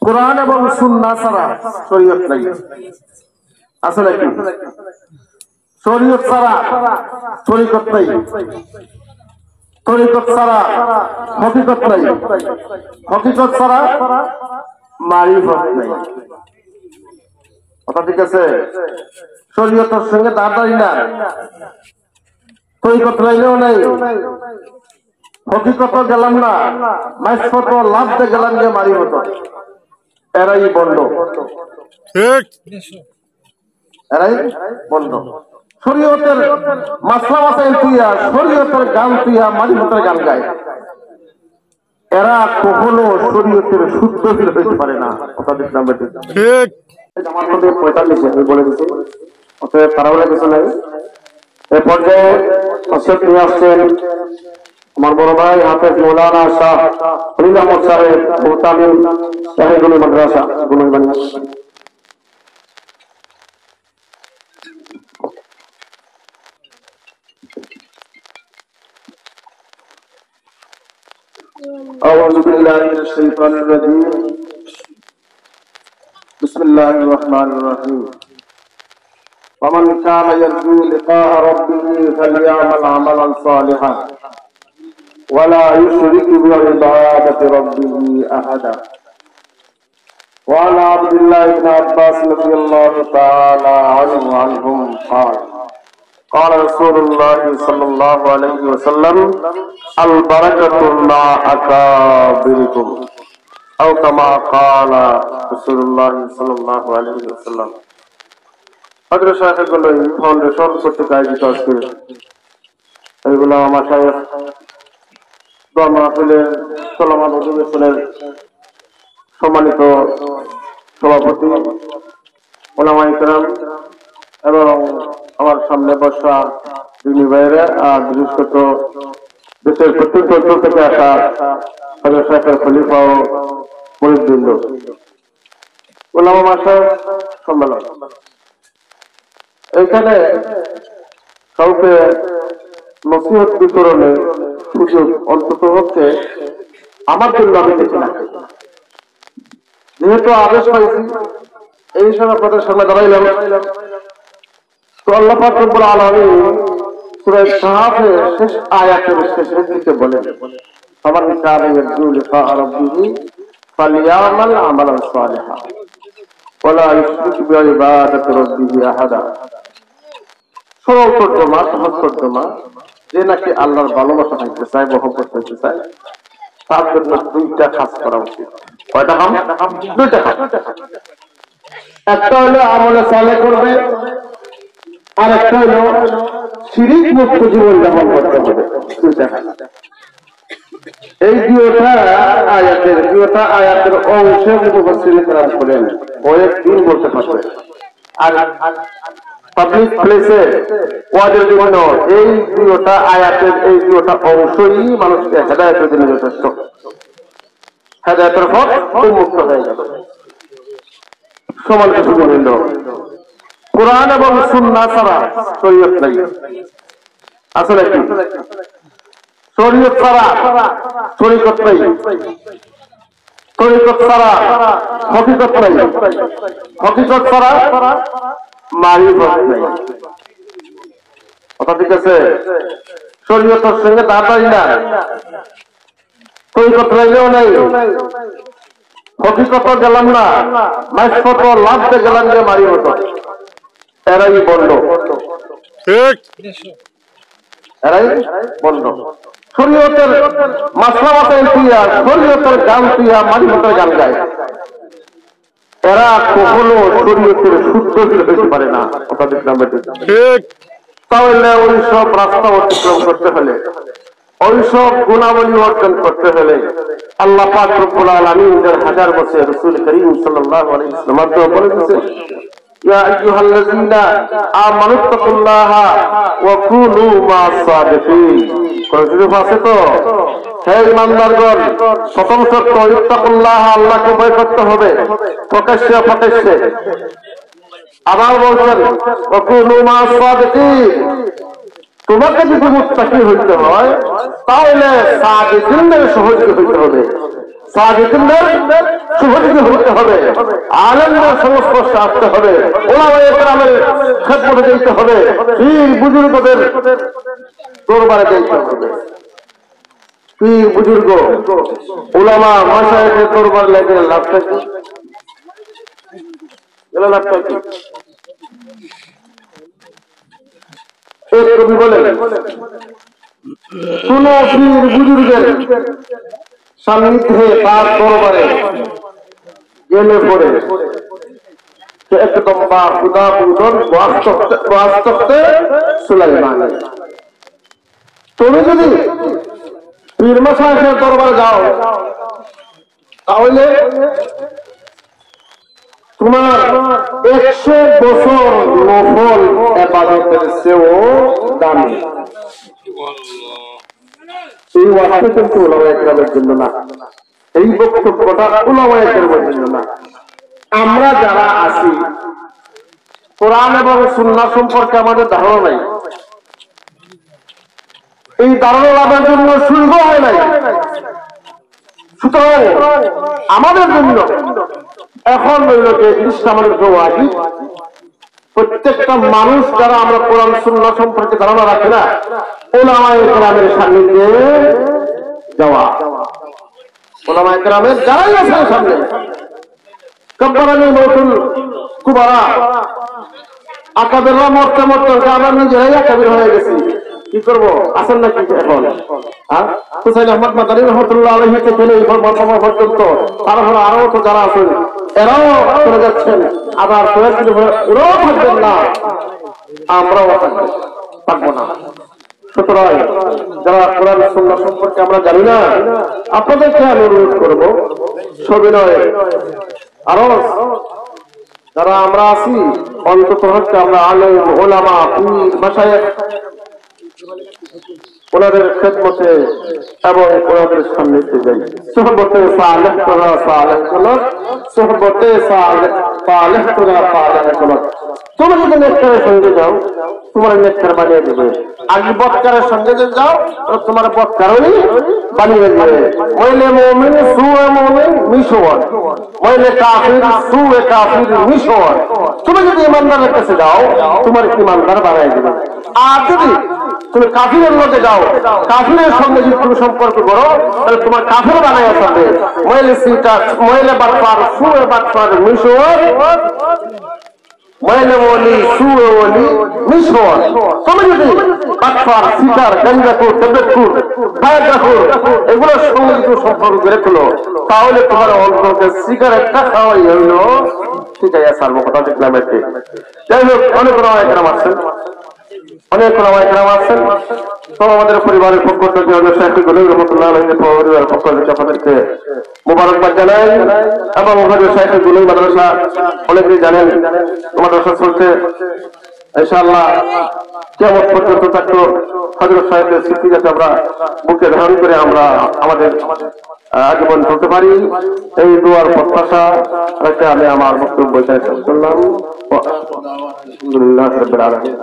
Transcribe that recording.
কোরআন এবং সুন্নাহ ছাড়া শরীয়ত নাই। আসলে কি শরীয়ত ছাড়া তরিকত নাই, তরিকত ছাড়া হকিকত নাই, হকিকত ছাড়া মারিফত নাই। কথা ঠিক আছে? শরীয়তের সঙ্গে দাঁড়াই না, তরিকত লাইলেও নাই, হকিকত গেলাম না, মাইফত লাভ দে গেলাম যে মারিফত, এরাই বন্ধ, ঠিক এরাই বন্ধ। শরীয়তের মাসলা মাসাইল তুইয়া, শরীয়তের গান তুইয়া মারিফতের গান গায়, এরা কখনো শরীয়তের শুদ্ধ হইতে পারে না। কথা ঠিক না? ঠিক আমার মধ্যে 45 আমি বলে দিচ্ছি, অতএব তারা বলে কিছু নাই। এ পর্যায়ে অশোক নিয়ে আসছেন আমার বড় ভাই হাফেজ মৌলানা শাহ খলিল আহমদ সাহেব, মুহতামিম শাহীগুল মাদ্রাসা গুলবানি। أعوذ بالله من الشيطان الرجيم بسم الله الرحمن الرحيم ومن كان يرجو لقاء ربه فليعمل عملا صالحا ولا يشرك بعبادة ربه أحدا وعن عبد الله بن عباس رضي الله تعالى عنهم قال قال رسول الله صلى الله عليه وسلم البركة مع أكابركم أو كما قال رسول الله صلى الله عليه وسلم। হযরত শায়খুল ফাউন্ডেশন কর্তৃক আয়োজিত আজকে এইগুলো আমার শায়খ দোয়া মাহফিলের চলমান অধিবেশনের সম্মানিত সভাপতি ওলামায়ে কেরাম এবং আমার সামনে বসা দিনী ভাইরা আর বিশেষ করে দেশের প্রত্যেক অঞ্চল থেকে আসা হযরত শায়খের খলিফা ও মুরিদবৃন্দ, ওলামা মাশায়েখ সম্মেলন। এখানে কাউকে নসিহত বিতরণের সুযোগ অন্তত হচ্ছে আমার জন্য আমি দেখি না, যেহেতু আদেশ পাইছি এই সময় আপনাদের সামনে দাঁড়াইলাম। তো আল্লাহ পাক রব্বুল আলামিন সূরা কাহফের শেষ আয়াতের শেষের দিকে বলেন ফামান কানা ইয়ারজু লিকা রাব্বিহি ফালইয়ামাল আমালান সালিহা ওয়ালা ইউশরিক বিইবাদাতি রাব্বিহি আহাদা। সরল তর্জমা, সহজ তর্জমা, যে নাকি আল্লাহর ভালোবাসা পাইতে চায়, মহব্বত পাইতে চায়, তার জন্য দুইটা কাজ করা উচিত। কয়টা কাম? দুইটা কাজ। একটা হলো আমলে সালেহ করবে, আর একটা হলো শিরিক মুক্ত জীবন যাপন করতে হবে। দুইটা কাজ। এই দুইটা আয়াতের অংশে মুফাসসিরিন কেরাম বলেন কয়েকদিন বলতে পারবে। আর পাবলিক প্লেসে ওয়াজের জন্য এই দুইটা আয়াতের এই দুইটা অংশই মানুষকে হেদায়েতের জন্য যথেষ্ট। হেদায়েতের পথ উন্মুক্ত হয়ে যাবে। সমান কিছু বলিল কোরআন এবং সুন্নাহ ছাড়া শরীয়ত নাই। আসলে কি শরীয়ত ছাড়া তরিকত নাই, তরিকত ছাড়া হকিকত নাই, হকিকত ছাড়া মারিফত নাই। কথা ঠিক আছে? শরীয়তের সঙ্গে দাঁড়াই না, তরিকত লাইলেও নাই, হকিকত গেলাম না, মাইফত লাভ দে গেলাম যে মারিফত, এরাই বন্ধ, ঠিক এরাই বন্ধ। শরীয়তের মাসলা মাসাইল তুইয়া, শরীয়তের গান তুইয়া মারিফতের গান গায়, এরা কখনো শরীয়তের শুদ্ধ হইতে পারে না। কথা ঠিক না? ঠিক তাহলে ওই সব রাস্তা অতিক্রম করতে হলে, ওই সব গুণাবলী অর্জন করতে হলে আল্লাহ পাক রব্বুল আলামিন 1000 বছর রাসূল করিম সাল্লাল্লাহু আলাইহি ওয়াসাল্লাম বলেছেন ইয়া আইয়ুহাল্লাযীনা আমানুত্তাকুল্লাহা ওয়া কুনু মা'আস সাদিকিন। কোরআনের ভাষে তো হে ঈমানদারগণ, প্রথম শর্ত ইত্তাকুল্লাহ, আল্লাহকে ভয় করতে হবে প্রকাশ্যে প্রকাশ্যে। আবার বলছেন ওয়া কুনু মা'আস সাদিকিন, তোমাকে যদি মুত্তাকি হইতে হয় তাহলে সাদিকিনদের সহযোগী হইতে হবে। সাদিকদের সুহৃদি হতে হবে, আলেমদের সংস্পর্শে আসতে হবে, ওলামায়ে কেরামের খেদমতে যেতে হবে, পীর বুজুর্গদের দরবারে যেতে হবে। পীর বুজুর্গ ওলামা মাশায়েখের দরবার লেগে লাভটা কি? লাভটা কি? এক কবি বলেন, কোন পীর বুজুর্গের সান্নিধ্যে তার দরবারে গেলে পরে একদম বা খুদা বুদন বাস্তবতে সুলাইমান। তুমি যদি পীর মাশায়েখের দরবারে যাও তাহলে তোমার 100 বছর নফল ইবাদতের চেয়েও দামি। এই ওয়াক্ত কিন্তু উলামায়ে কেরামের জন্য না, এই বক্তব্যটা উলামায়ে কেরামের জন্য না। আমরা যারা আছি কোরআন এবং সুন্নাহ সম্পর্কে আমাদের ধারণা নাই, এই ধারণা লাভের জন্য সুযোগ হয় নাই। সুতরাং আমাদের জন্য এখন আমাদের ওয়াজিব, প্রত্যেকটা মানুষ যারা আমরা কোরআন সুন্নাহ সম্পর্কে ধারণা রাখি না, উলামায়ে কেরামের সান্নিধ্যে যাওয়া। উলামায়ে কেরামের যারাই আছে সামনে কব্বারানি মৌতুল কুবারা আকাবেররা মরতে মরতে আমরা নিজেরাই আকাবের হয়ে গেছি। কি করবো? আসেন না কি এখন? হুসাইন আহমদ মাদানী রহমাতুল্লাহ আলাইহি থেকে এই বর্তমান পর্যন্ত তারপরে আরো তো যারা আছেন এরাও চলে যাচ্ছেন, আবার ওরাও থাকবেন না, আমরাও থাকবো না। সুতরাং যারা কোরআন সুন্নাহ সম্পর্কে আমরা জানি না, আপনাদেরকে আমি অনুরোধ করবো সবিনয় আরো যারা আমরা আছি অন্তত হচ্ছে আমরা আলেম ওলামা পীর মাশায়েখ ওনাদের খেদমতে এবং ওনাদের সান্নিধ্যে যাই। সোহবতে সালেহ তোরা সালেহ কলক, সোহবতে সালেহ তোরা সালেহ কলক। তুমি যদি নেককারের সঙ্গে যাও তোমার নেককার বানিয়ে দেবে, আগে বদকারের সঙ্গে যদি যাও তোমার বদকারই বানিয়ে দেবে। মইলে মুমিন সুয়ে মুমিন মিশওয়ান, মইলে কাফির সুয়ে কাফির মিশওয়ান। তুমি যদি ইমানদারের কাছে যাও তোমার ইমানদার বানিয়ে দেবে, আর যদি তুমি কাফিরের মধ্যে যাও কাফিরের সঙ্গে যদি তুমি সম্পর্ক করো তাহলে তোমার কাফির বানাইয়া থাকবে। মইলে সিটা মইলে বাটপার সুয়ে বাটপার মিশওয়ান, মইলে ওলি সুয়ে ওলি মিশওয়ান। তুমি যদি বাটপার সিটার গঞ্জাকুর তেবেকুর বায়দাকুর এগুলোর সঙ্গে যদি সম্পর্ক করে ফেলো তাহলে তোমার অন্তকে সিগারেটটা খাওয়াই হইল ঠিক আছে। সার্ব কথা দেখলাম এতে। যাই হোক, অনেক ওলামায়ে কেরাম আছেন, অনেক ওলামায়ে কেরাম আছেন। তো আমাদের পরিবারের পক্ষ থেকে শেখ গোলাম রহমাতুল্লাহ আলাইহির পরিবারের পক্ষ থেকে আপনাদেরকে মোবারকবাদ জানাই এবং শেখ গোলাম মাদ্রাসা অনেকেই জানেন মাদ্রাসা চলছে ইনশাআল্লাহ কিয়ামত পর্যন্ত থাকতো। হযরত সাহেবের স্মৃতি যাতে আমরা বুকে ধারণ করে আমরা আমাদের আজীবন চলতে পারি, এই দোয়ার প্রত্যাশা রেখে আমি আমার বক্তব্য শেষ করলাম। আলহামদুলিল্লাহ রাব্বিল আলামিন।